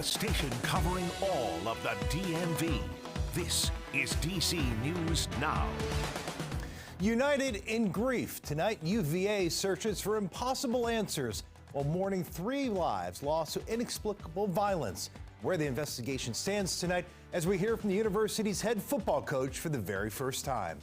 The station covering all of the DMV. This is DC News Now. United in grief. Tonight, UVA searches for impossible answers while mourning 3 lives lost to inexplicable violence. Where the investigation stands tonight as we hear from the university's head football coach for the very first time.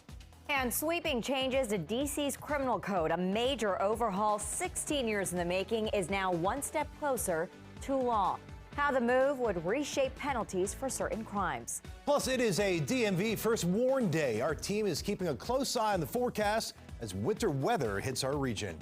And sweeping changes to DC's criminal code, a major overhaul 16 years in the making, is now one step closer to law. How the move would reshape penalties for certain crimes. Plus, it is a DMV First Warn Day. Our team is keeping a close eye on the forecast as winter weather hits our region.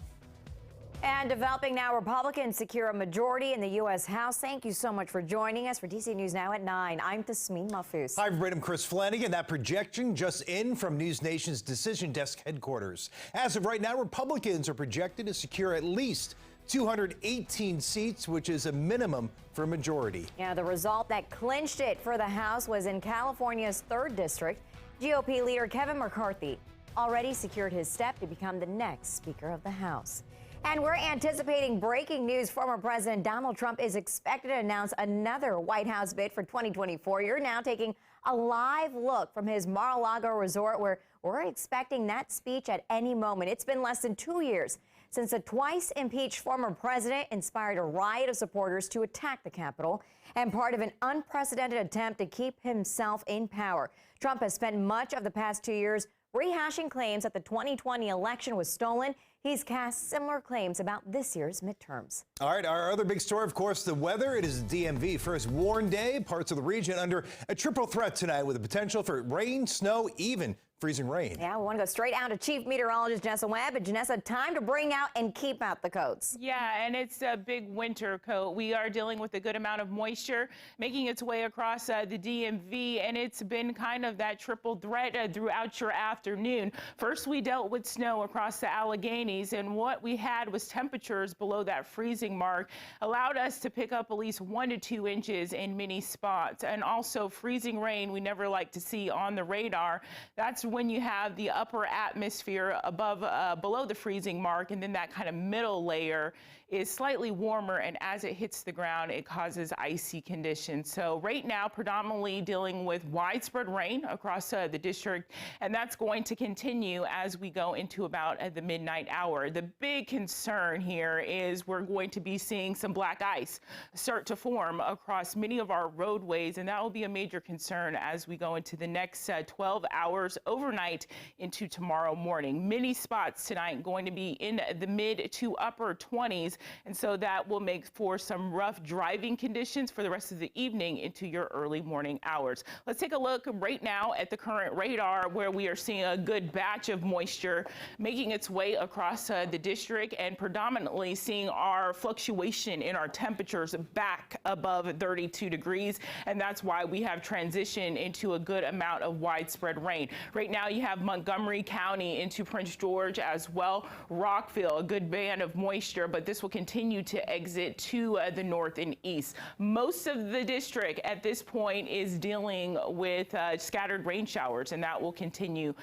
And developing now, Republicans secure a majority in the U.S. House. Thank you so much for joining us for DC News Now at 9. I'm Tasmin Mahfouz. Hi, everybody. I'm Chris Flanagan. That projection just in from News Nation's Decision Desk headquarters. As of right now, Republicans are projected to secure at least 218 seats, which is a minimum for a majority. Yeah, the result that clinched it for the House was in California's 3rd District. GOP leader Kevin McCarthy already secured his step to become the next Speaker of the House. And we're anticipating breaking news. Former President Donald Trump is expected to announce another White House bid for 2024. You're now taking a live look from his Mar-a-Lago resort, where we're expecting that speech at any moment. It's been less than 2 years since a twice impeached former president inspired a riot of supporters to attack the Capitol, and part of an unprecedented attempt to keep himself in power. Trump has spent much of the past 2 years rehashing claims that the 2020 election was stolen. He's cast similar claims about this year's midterms. All right, our other big story, of course, the weather. It is DMV First Warn Day. Parts of the region under a triple threat tonight with the potential for rain, snow, even freezing rain. Yeah, we want to go straight out to Chief Meteorologist Janessa Webb. And Janessa, time to bring out and keep out the coats. Yeah, and it's a big winter coat. We are dealing with a good amount of moisture making its way across the DMV, and it's been kind of that triple threat throughout your afternoon. First, we dealt with snow across the Alleghenies, and what we had was temperatures below that freezing mark, allowed us to pick up at least 1 to 2 inches in many spots, and also freezing rain we never like to see on the radar. That's when you have the upper atmosphere below the freezing mark, and then that kind of middle layer is slightly warmer, and as it hits the ground, it causes icy conditions. So right now, predominantly dealing with widespread rain across the district, and that's going to continue as we go into about the midnight hour. The big concern here is we're going to be seeing some black ice start to form across many of our roadways, and that will be a major concern as we go into the next 12 hours overnight into tomorrow morning. Many spots tonight going to be in the mid to upper 20s. And so that will make for some rough driving conditions for the rest of the evening into your early morning hours. Let's take a look right now at the current radar, where we are seeing a good batch of moisture making its way across the district, and predominantly seeing our fluctuation in our temperatures back above 32 degrees. And that's why we have transitioned into a good amount of widespread rain. Right now you have Montgomery County into Prince George as well. Rockville, a good band of moisture, but this will continue to exit to the north and east. Most of the district at this point is dealing with scattered rain showers, and that will continue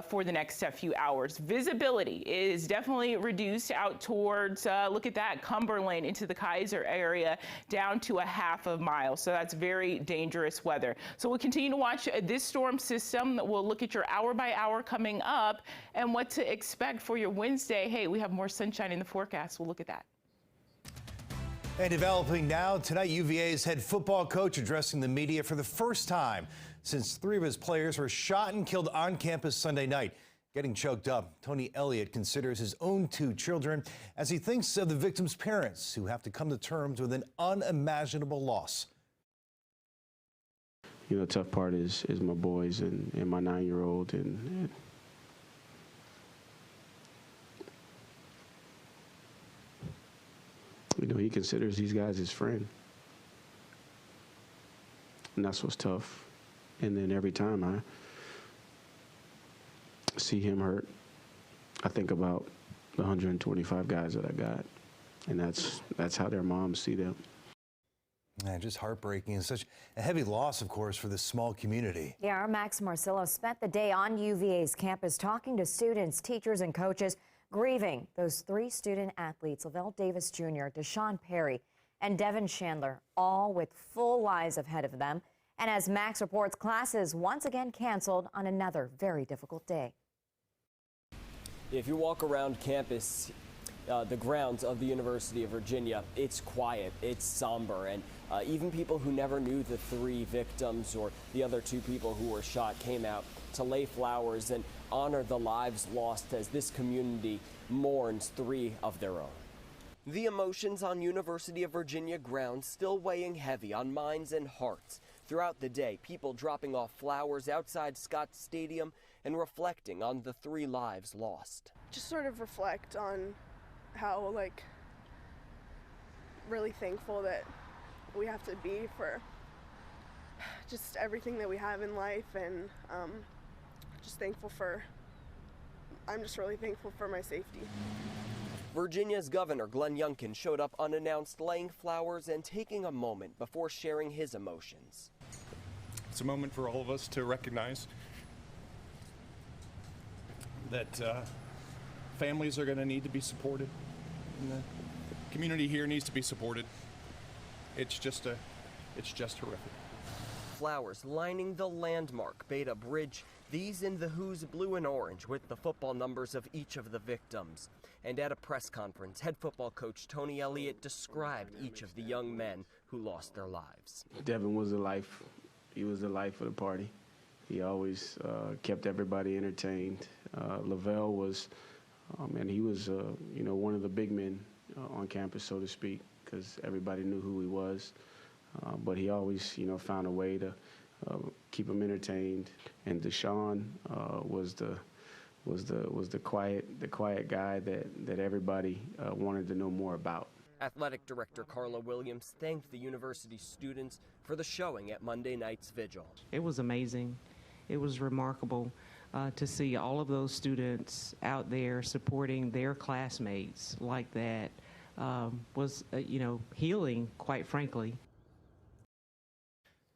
for the next few hours. Visibility is definitely reduced out towards, look at that, Cumberland into the Kaiser area, down to a half a mile. So that's very dangerous weather. So we'll continue to watch this storm system. We'll look at your hour by hour coming up and what to expect for your Wednesday. Hey, we have more sunshine in the forecast. We'll look at that. And developing now, tonight UVA's head football coach addressing the media for the first time since 3 of his players were shot and killed on campus Sunday night. Getting choked up, Tony Elliott considers his own 2 children as he thinks of the victims' parents who have to come to terms with an unimaginable loss. You know, the tough part is my boys and my 9-year-old, and you know, he considers these guys his friend, and that's what's tough. And then every time I see him hurt, I think about the 125 guys that I got, and that's how their moms see them. Man, just heartbreaking, and such a heavy loss, of course, for this small community. Yeah, our Max Marcillo spent the day on UVA's campus talking to students, teachers, and coaches, grieving those 3 student athletes, Lavelle Davis Jr., Deshaun Perry, and Devin Chandler, all with full lives ahead of them. And as Max reports, classes once again canceled on another very difficult day. If you walk around campus, the grounds of the University of Virginia, it's quiet, it's somber, and even people who never knew the 3 victims or the other 2 people who were shot came out to lay flowers and honor the lives lost as this community mourns 3 of their own. The emotions on University of Virginia grounds still weighing heavy on minds and hearts. Throughout the day, people dropping off flowers outside Scott Stadium and reflecting on the 3 lives lost. Just sort of reflect on how, really thankful that we have to be for just everything that we have in life, and I'm just really thankful for my safety. Virginia's Governor Glenn Youngkin showed up unannounced, laying flowers and taking a moment before sharing his emotions. It's a moment for all of us to recognize that families are going to need to be supported, and the community here needs to be supported. It's just horrific. Flowers lining the landmark Beta Bridge, these in the Who's blue and orange with the football numbers of each of the victims. And at a press conference, head football coach Tony Elliott described each of the young men who lost their lives. Devin was the life. He was the life of the party. He always kept everybody entertained. Lavelle was, and he was, one of the big men on campus, so to speak, because everybody knew who he was. But he always, found a way to keep them entertained. And Deshaun was the quiet guy that everybody wanted to know more about. Athletic Director Carla Williams thanked the university students for the showing at Monday night's vigil. It was amazing. It was remarkable to see all of those students out there supporting their classmates like that. Was healing, quite frankly.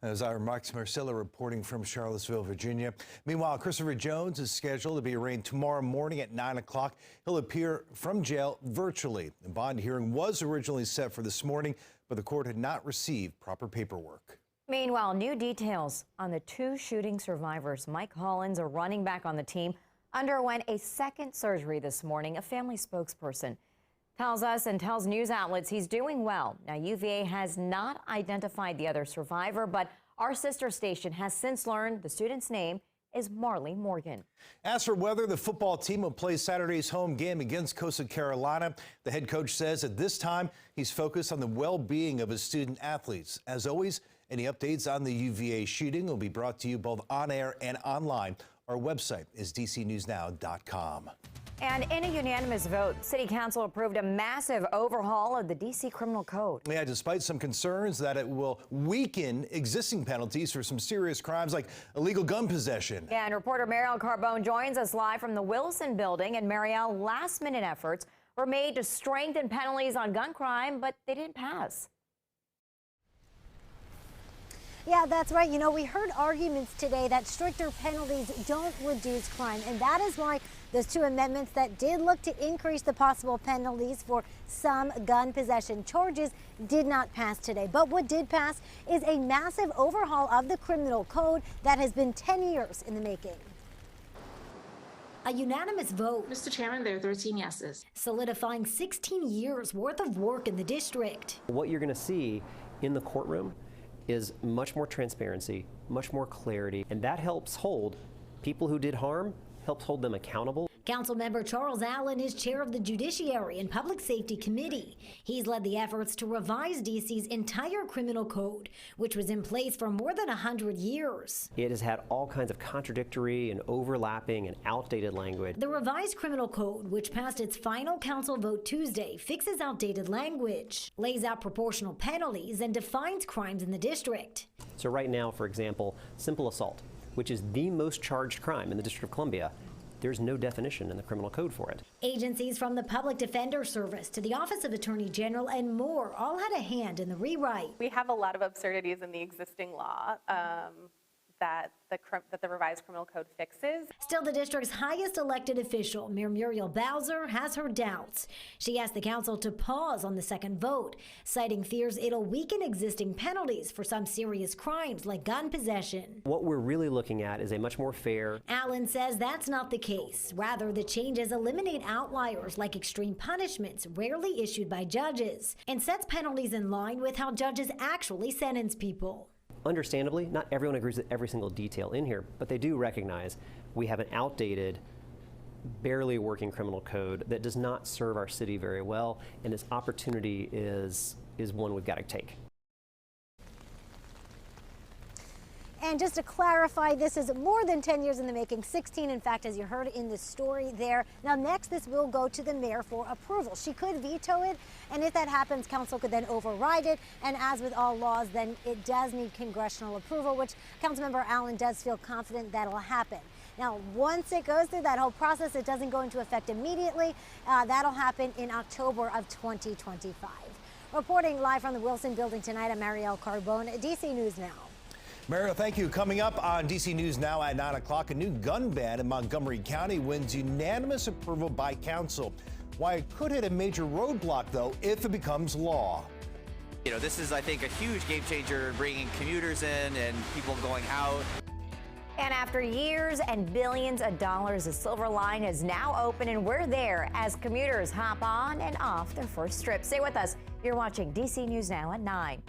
As our Max Marcella reporting from Charlottesville, Virginia. Meanwhile, Christopher Jones is scheduled to be arraigned tomorrow morning at 9 o'clock. He'll appear from jail virtually. The bond hearing was originally set for this morning, but the court had not received proper paperwork. Meanwhile, new details on the 2 shooting survivors. Mike Hollins, a running back on the team, underwent a second surgery this morning. A family spokesperson tells us and tells news outlets he's doing well. Now, UVA has not identified the other survivor, but our sister station has since learned the student's name is Marley Morgan. As for weather, the football team will play Saturday's home game against Coastal Carolina. The head coach says at this time he's focused on the well-being of his student athletes. As always, any updates on the UVA shooting will be brought to you both on air and online. Our website is dcnewsnow.com. And in a unanimous vote, City Council approved a massive overhaul of the D.C. Criminal Code. Yeah, despite some concerns that it will weaken existing penalties for some serious crimes like illegal gun possession. Yeah, and reporter Marielle Carbone joins us live from the Wilson Building. And Marielle, last-minute efforts were made to strengthen penalties on gun crime, but they didn't pass. Yeah, that's right. We heard arguments today that stricter penalties don't reduce crime, and that is why those 2 amendments that did look to increase the possible penalties for some gun possession charges did not pass today. But what did pass is a massive overhaul of the criminal code that has been 10 years in the making. A unanimous vote. Mr. Chairman, there are 13 yeses. Solidifying 16 years worth of work in the district. What you're going to see in the courtroom is much more transparency, much more clarity, and that helps hold people who did harm, helps hold them accountable. Councilmember Charles Allen is chair of the Judiciary and Public Safety Committee. He's led the efforts to revise D.C.'s entire criminal code, which was in place for more than 100 years. It has had all kinds of contradictory and overlapping and outdated language. The revised criminal code, which passed its final council vote Tuesday, fixes outdated language, lays out proportional penalties, and defines crimes in the district. So right now, for example, simple assault, which is the most charged crime in the District of Columbia, there's no definition in the criminal code for it. Agencies from the Public Defender Service to the Office of Attorney General and more all had a hand in the rewrite. We have a lot of absurdities in the existing law. that the revised criminal code fixes. Still, the district's highest elected official, Mayor Muriel Bowser, has her doubts. She asked the council to pause on the second vote, citing fears it'll weaken existing penalties for some serious crimes like gun possession. What we're really looking at is a much more fair. Allen says that's not the case. Rather, the changes eliminate outliers like extreme punishments rarely issued by judges and sets penalties in line with how judges actually sentence people. Understandably, not everyone agrees with every single detail in here, but they do recognize we have an outdated, barely working criminal code that does not serve our city very well, and this opportunity is one we've got to take. And just to clarify, this is more than 10 years in the making, 16, in fact, as you heard in the story there. Now, next, this will go to the mayor for approval. She could veto it, and if that happens, council could then override it. And as with all laws, then it does need congressional approval, which Councilmember Allen does feel confident that'll happen. Now, once it goes through that whole process, it doesn't go into effect immediately. That'll happen in October of 2025. Reporting live from the Wilson Building tonight, I'm Marielle Carbone, DC News Now. Mariel, thank you. Coming up on DC News Now at 9 o'clock, a new gun ban in Montgomery County wins unanimous approval by council. Why it could hit a major roadblock, though, if it becomes law. You know, this is, I think, a huge game changer, bringing commuters in and people going out. And after years and billions of dollars, the Silver Line is now open, and we're there as commuters hop on and off their first trip. Stay with us. You're watching DC News Now at 9.